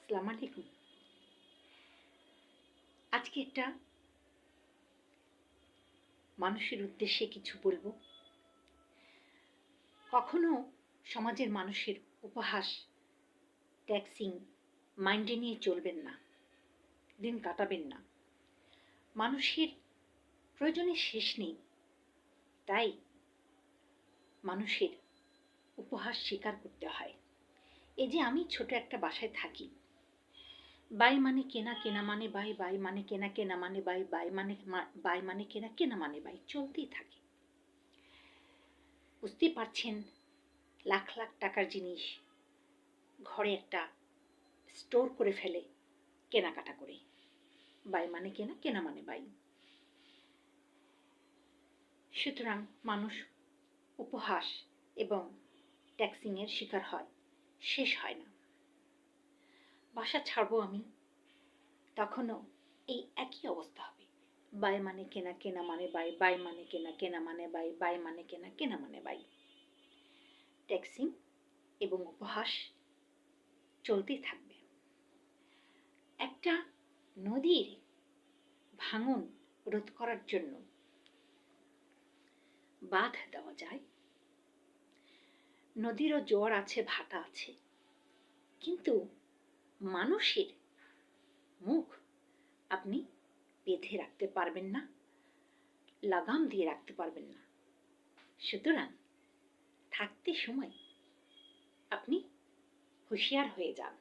আসসালামু আলাইকুম। আজকে একটা মানুষের উদ্দেশ্যে কিছু বলবো। কখনো সমাজের মানুষের উপহাস, ট্যাক্সিং মাইন্ডে নিয়ে চলবেন না, দিন কাটাবেন না। মানুষের প্রয়োজনের শেষ নেই, তাই মানুষের উপহাস স্বীকার করতে হয়। এই যে আমি ছোট একটা বাসায় থাকি, বাই মানে কেনা, কেনা মানে বাই, বাই মানে কেনা, কেনা মানে বাই, বাই মানে কেনা, কেনা মানে বাই, চলতেই থাকে। বুঝতেই পারছেন, লাখ লাখ টাকার জিনিস ঘরে একটা স্টোর করে ফেলে কেনাকাটা করে। বাই মানে কেনা, কেনা মানে বাই। সুতরাং মানুষ উপহাস এবং ট্যাক্সিংয়ের শিকার হয়, শেষ হয় না। বাসা ছাড়বো আমি, তখনও এই একই অবস্থা হবে। বাই মানে কেনা, কেনা মানে বাই, বাই মানে কেনা, কেনা মানে বাই, বাই মানে কেনা, কেনা মানে বাই। ট্যাক্সিং এবং উপহাস চলতেই থাকবে। একটা নদীর ভাঙন রোধ করার জন্য বাঁধ দেওয়া যায়। নদীরও জোয়ার আছে, ভাটা আছে, কিন্তু মানুষের মুখ আপনি বেঁধে রাখতে পারবেন না, লাগাম দিয়ে রাখতে পারবেন না। সুতরাং থাকতে সময় আপনি হুঁশিয়ার হয়ে যান।